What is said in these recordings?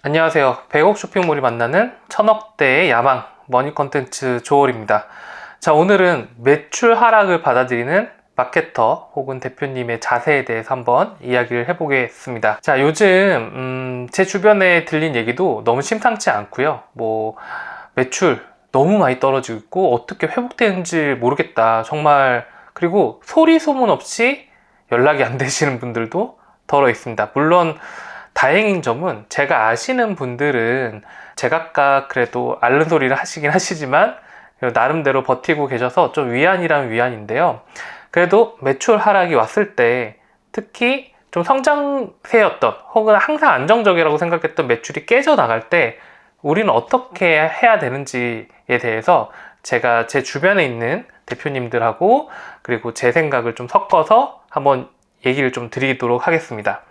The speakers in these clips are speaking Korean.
안녕하세요. 100억 쇼핑몰이 만나는 천억대의 야망 머니 컨텐츠 조얼입니다. 자, 오늘은 매출 하락을 받아들이는 마케터 혹은 대표님의 자세에 대해서 한번 이야기를 해보겠습니다. 자, 요즘 제 주변에 들린 얘기도 너무 심상치 않고요. 매출 너무 많이 떨어지고 있고 어떻게 회복되는지 모르겠다. 정말. 그리고 소리 소문 없이 연락이 안 되시는 분들도 덜어 있습니다. 물론 다행인 점은 제가 아시는 분들은 제각각 그래도 앓는 소리를 하시긴 하시지만 나름대로 버티고 계셔서 좀 위안이란 위안인데요. 그래도 매출 하락이 왔을 때 특히 좀 성장세였던 혹은 항상 안정적이라고 생각했던 매출이 깨져나갈 때 우리는 어떻게 해야 되는지에 대해서 제가 제 주변에 있는 대표님들하고 그리고 제 생각을 좀 섞어서 한번 얘기를 좀 드리도록 하겠습니다.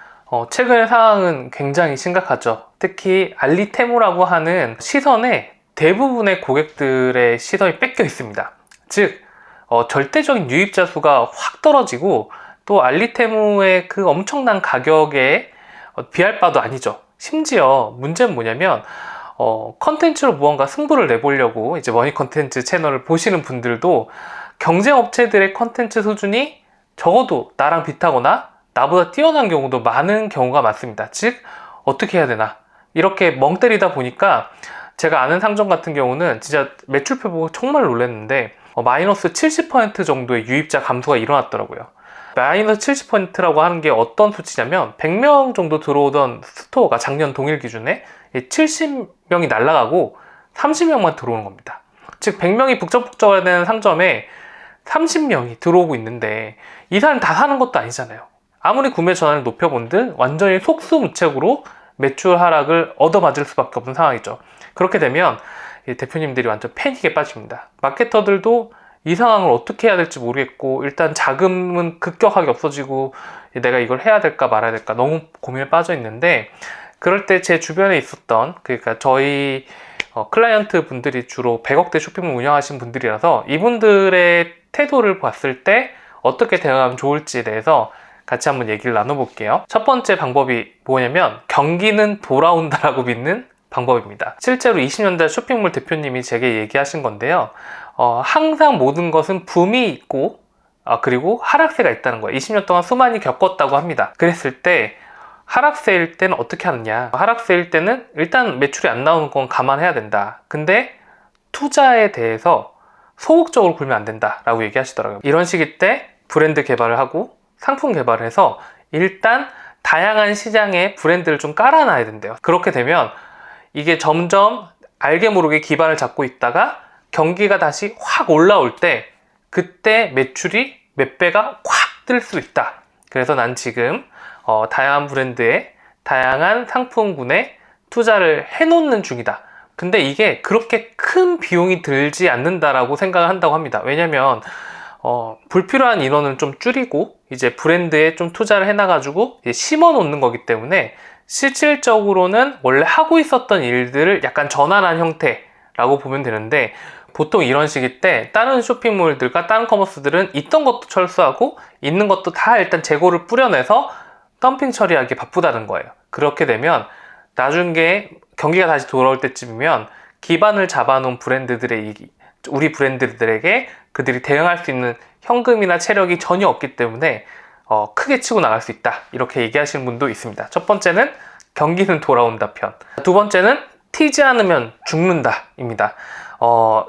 최근의 상황은 굉장히 심각하죠. 특히 알리테무라고 하는 시선에 대부분의 고객들의 시선이 뺏겨 있습니다. 즉, 절대적인 유입자 수가 확 떨어지고 또 알리테무의 그 엄청난 가격에 비할 바도 아니죠. 심지어 문제는 뭐냐면 컨텐츠로 무언가 승부를 내보려고 이제 머니 컨텐츠 채널을 보시는 분들도 경쟁 업체들의 컨텐츠 수준이 적어도 나랑 비슷하거나 나보다 뛰어난 경우도 많은 경우가 많습니다. 즉, 어떻게 해야 되나? 이렇게 멍 때리다 보니까 제가 아는 상점 같은 경우는 진짜 매출표 보고 정말 놀랐는데 마이너스 70% 정도의 유입자 감소가 일어났더라고요. 마이너스 70%라고 하는 게 어떤 수치냐면 100명 정도 들어오던 스토어가 작년 동일 기준에 70명이 날아가고 30명만 들어오는 겁니다. 즉 100명이 북적북적하는 상점에 30명이 들어오고 있는데 이 사람 다 사는 것도 아니잖아요. 아무리 구매 전환을 높여본들 완전히 속수무책으로 매출 하락을 얻어맞을 수밖에 없는 상황이죠. 그렇게 되면 대표님들이 완전 패닉에 빠집니다. 마케터들도 이 상황을 어떻게 해야 될지 모르겠고 일단 자금은 급격하게 없어지고 내가 이걸 해야 될까 말아야 될까 너무 고민에 빠져 있는데 그럴 때 제 주변에 있었던 그러니까 저희 클라이언트 분들이 주로 100억대 쇼핑몰 운영하신 분들이라서 이분들의 태도를 봤을 때 어떻게 대응하면 좋을지에 대해서 같이 한번 얘기를 나눠볼게요. 첫 번째 방법이 뭐냐면 경기는 돌아온다라고 믿는 방법입니다. 실제로 20년대 쇼핑몰 대표님이 제게 얘기하신 건데요. 항상 모든 것은 붐이 있고 그리고 하락세가 있다는 거예요. 20년 동안 수많이 겪었다고 합니다. 그랬을 때 하락세일 때는 어떻게 하느냐? 하락세일 때는 일단 매출이 안 나오는 건 감안해야 된다. 근데 투자에 대해서 소극적으로 굴면 안 된다라고 얘기하시더라고요. 이런 시기 때 브랜드 개발을 하고 상품 개발을 해서 일단 다양한 시장에 브랜드를 좀 깔아놔야 된대요. 그렇게 되면 이게 점점 알게 모르게 기반을 잡고 있다가 경기가 다시 확 올라올 때 그때 매출이 몇 배가 확 뜰 수 있다. 그래서 난 지금 다양한 브랜드에 다양한 상품군에 투자를 해놓는 중이다. 근데 이게 그렇게 큰 비용이 들지 않는다라고 생각을 한다고 합니다. 왜냐면 불필요한 인원을 좀 줄이고 이제 브랜드에 좀 투자를 해놔가지고 심어 놓는 거기 때문에 실질적으로는 원래 하고 있었던 일들을 약간 전환한 형태라고 보면 되는데 보통 이런 시기 때 다른 쇼핑몰들과 다른 커머스들은 있던 것도 철수하고 있는 것도 다 일단 재고를 뿌려내서 덤핑 처리하기 바쁘다는 거예요. 그렇게 되면 나중에 경기가 다시 돌아올 때쯤이면 기반을 잡아놓은 브랜드들의 우리 브랜드들에게 그들이 대응할 수 있는 현금이나 체력이 전혀 없기 때문에 크게 치고 나갈 수 있다. 이렇게 얘기하시는 분도 있습니다. 첫 번째는 경기는 돌아온다 편. 두 번째는 튀지 않으면 죽는다입니다.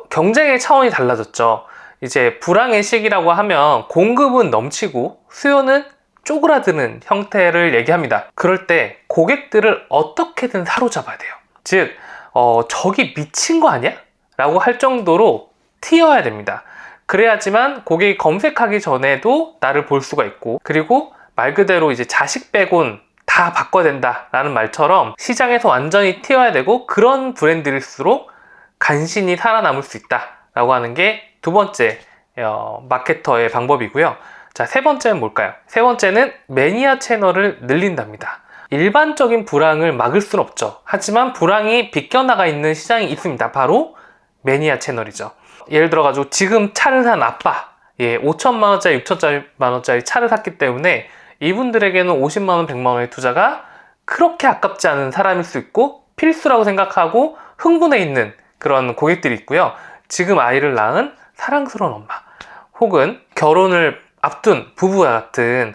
경쟁의 차원이 달라졌죠. 이제 불황의 시기라고 하면 공급은 넘치고 수요는 쪼그라드는 형태를 얘기합니다. 그럴 때 고객들을 어떻게든 사로잡아야 돼요. 즉, 저기 미친 거 아니야? 라고 할 정도로 튀어야 됩니다. 그래야지만 고객이 검색하기 전에도 나를 볼 수가 있고 그리고 말 그대로 이제 자식 빼곤 다 바꿔야 된다 라는 말처럼 시장에서 완전히 튀어야 되고 그런 브랜드일수록 간신히 살아남을 수 있다 라고 하는 게 두 번째 마케터의 방법이고요. 자, 세 번째는 뭘까요? 세 번째는 매니아 채널을 늘린답니다. 일반적인 불황을 막을 수는 없죠. 하지만 불황이 비껴나가 있는 시장이 있습니다. 바로 매니아 채널이죠. 예를 들어가지고 지금 차를 산 아빠 5천만원짜리 6천만원짜리 차를 샀기 때문에 이분들에게는 50만원 100만원의 투자가 그렇게 아깝지 않은 사람일 수 있고 필수라고 생각하고 흥분해 있는 그런 고객들이 있고요. 지금 아이를 낳은 사랑스러운 엄마, 혹은 결혼을 앞둔 부부와 같은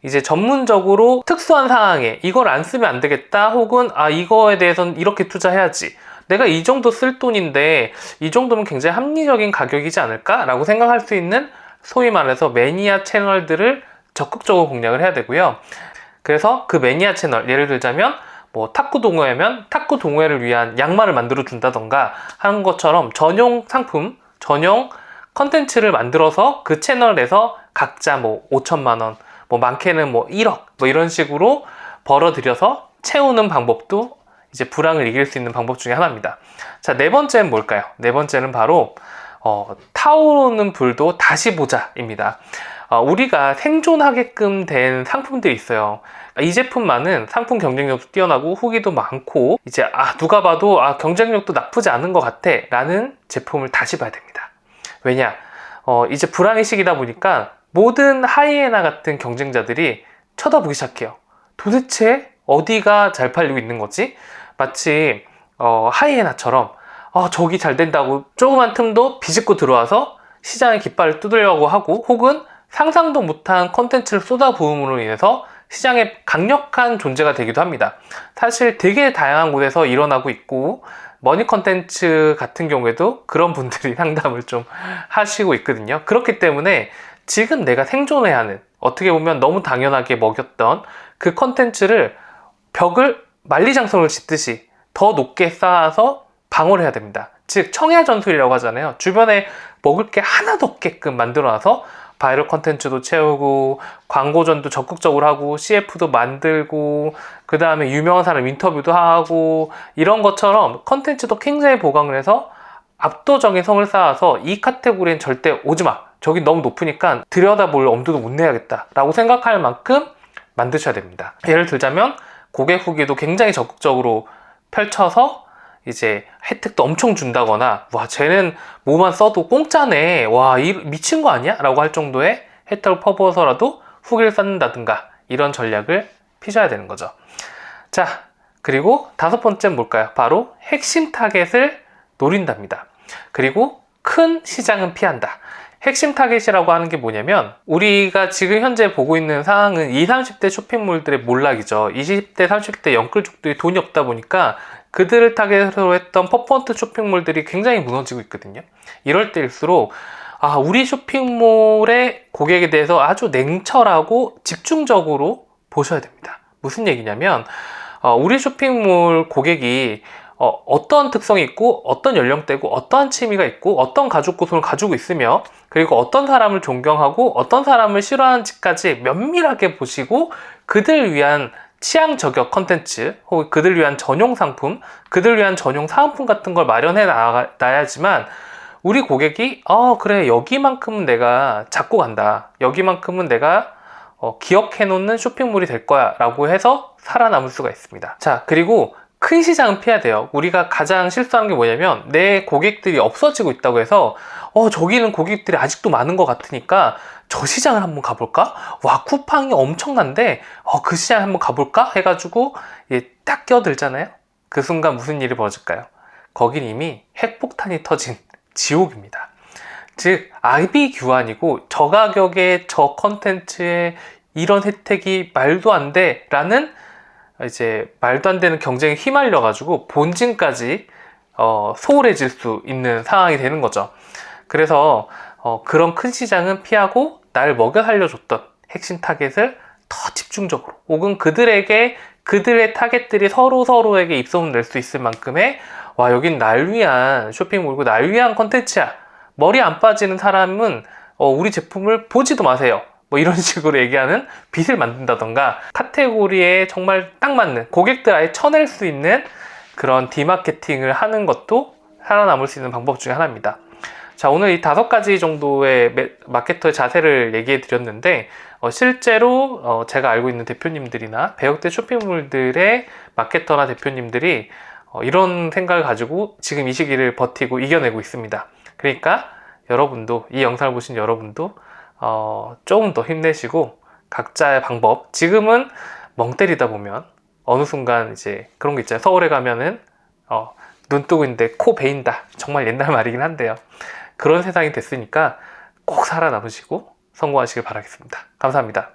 이제 전문적으로 특수한 상황에 이걸 안 쓰면 안 되겠다, 혹은 이거에 대해서는 이렇게 투자해야지, 내가 이 정도 쓸 돈인데 이 정도면 굉장히 합리적인 가격이지 않을까? 라고 생각할 수 있는, 소위 말해서 매니아 채널들을 적극적으로 공략을 해야 되고요. 그래서 그 매니아 채널, 예를 들자면 뭐 탁구 동호회면 탁구 동호회를 위한 양말을 만들어 준다던가 하는 것처럼 전용 상품, 전용 컨텐츠를 만들어서 그 채널에서 각자 뭐 5천만 원, 뭐 많게는 뭐 1억, 뭐 이런 식으로 벌어들여서 채우는 방법도 이제 불황을 이길 수 있는 방법 중에 하나입니다. 자, 네 번째는 뭘까요? 네 번째는 바로 타오르는 불도 다시 보자입니다. 우리가 생존하게끔 된 상품들이 있어요. 이 제품만은 상품 경쟁력도 뛰어나고 후기도 많고, 이제 누가 봐도 경쟁력도 나쁘지 않은 것 같아 라는 제품을 다시 봐야 됩니다. 왜냐? 이제 불황의 시기다 보니까 모든 하이에나 같은 경쟁자들이 쳐다보기 시작해요. 도대체 어디가 잘 팔리고 있는 거지? 마치 하이에나처럼 저기 잘 된다고 조그만 틈도 비집고 들어와서 시장의 깃발을 두드려고 하고, 혹은 상상도 못한 컨텐츠를 쏟아부음으로 인해서 시장에 강력한 존재가 되기도 합니다. 사실 되게 다양한 곳에서 일어나고 있고, 머니 컨텐츠 같은 경우에도 그런 분들이 상담을 좀 하시고 있거든요. 그렇기 때문에 지금 내가 생존해야 하는, 어떻게 보면 너무 당연하게 먹였던 그 컨텐츠를 벽을 만리장성을 짓듯이 더 높게 쌓아서 방어를 해야 됩니다. 즉 청야전술이라고 하잖아요. 주변에 먹을 게 하나도 없게끔 만들어놔서 바이럴 컨텐츠도 채우고, 광고전도 적극적으로 하고, CF도 만들고, 그 다음에 유명한 사람 인터뷰도 하고, 이런 것처럼 컨텐츠도 굉장히 보강을 해서 압도적인 성을 쌓아서 이 카테고리엔 절대 오지마, 저기 너무 높으니까 들여다볼 엄두도 못 내야겠다 라고 생각할 만큼 만드셔야 됩니다. 예를 들자면 고객 후기도 굉장히 적극적으로 펼쳐서 이제 혜택도 엄청 준다거나, 와 쟤는 뭐만 써도 공짜네, 와 미친 거 아니야? 라고 할 정도의 혜택을 퍼부어서라도 후기를 쌓는다든가, 이런 전략을 피셔야 되는 거죠. 자, 그리고 다섯 번째는 뭘까요? 바로 핵심 타겟을 노린답니다. 그리고 큰 시장은 피한다. 핵심 타겟이라고 하는 게 뭐냐면, 우리가 지금 현재 보고 있는 상황은 20, 30대 쇼핑몰들의 몰락이죠. 20대, 30대 영끌족들이 돈이 없다 보니까 그들을 타겟으로 했던 퍼포먼트 쇼핑몰들이 굉장히 무너지고 있거든요. 이럴 때일수록 우리 쇼핑몰의 고객에 대해서 아주 냉철하고 집중적으로 보셔야 됩니다. 무슨 얘기냐면, 우리 쇼핑몰 고객이 어떤 특성이 있고, 어떤 연령대고, 어떠한 취미가 있고, 어떤 가족 구성을 가지고 있으며, 그리고 어떤 사람을 존경하고 어떤 사람을 싫어하는지까지 면밀하게 보시고, 그들 위한 취향 저격 컨텐츠, 혹은 그들 위한 전용 상품, 그들 위한 전용 사은품 같은 걸 마련해 놔야지만 우리 고객이 그래, 여기만큼은 내가 잡고 간다, 여기만큼은 내가 기억해 놓는 쇼핑몰이 될 거야 라고 해서 살아남을 수가 있습니다. 자, 그리고 큰 시장은 피해야 돼요. 우리가 가장 실수하는 게 뭐냐면, 내 고객들이 없어지고 있다고 해서 저기는 고객들이 아직도 많은 것 같으니까 저 시장을 한번 가볼까? 와, 쿠팡이 엄청난데 그 시장 한번 가볼까? 해가지고 딱 끼어들잖아요. 그 순간 무슨 일이 벌어질까요? 거긴 이미 핵폭탄이 터진 지옥입니다. 즉 아이비 규환이고, 저가격에 저 컨텐츠에 이런 혜택이 말도 안 돼 라는, 이제 말도 안 되는 경쟁에 휘말려 가지고 본진까지 소홀해질 수 있는 상황이 되는 거죠. 그래서 그런 큰 시장은 피하고, 날 먹여 살려줬던 핵심 타겟을 더 집중적으로, 혹은 그들의 타겟들이 서로에게 입소문 낼 수 있을 만큼의, 와 여긴 날 위한 쇼핑몰이고 날 위한 컨텐츠야, 머리 안 빠지는 사람은 우리 제품을 보지도 마세요, 뭐 이런 식으로 얘기하는 빚을 만든다던가, 카테고리에 정말 딱 맞는 고객들 아예 쳐낼 수 있는 그런 디마케팅을 하는 것도 살아남을 수 있는 방법 중에 하나입니다. 자, 오늘 이 5가지 정도의 마케터의 자세를 얘기해 드렸는데, 실제로 제가 알고 있는 대표님들이나 배역대 쇼핑몰들의 마케터나 대표님들이 이런 생각을 가지고 지금 이 시기를 버티고 이겨내고 있습니다. 그러니까 여러분도, 이 영상을 보신 여러분도 조금 더 힘내시고, 각자의 방법, 지금은 멍 때리다 보면 어느 순간 이제 그런 거 있잖아요. 서울에 가면은 눈 뜨고 있는데 코 베인다. 정말 옛날 말이긴 한데요. 그런 세상이 됐으니까 꼭 살아남으시고 성공하시길 바라겠습니다. 감사합니다.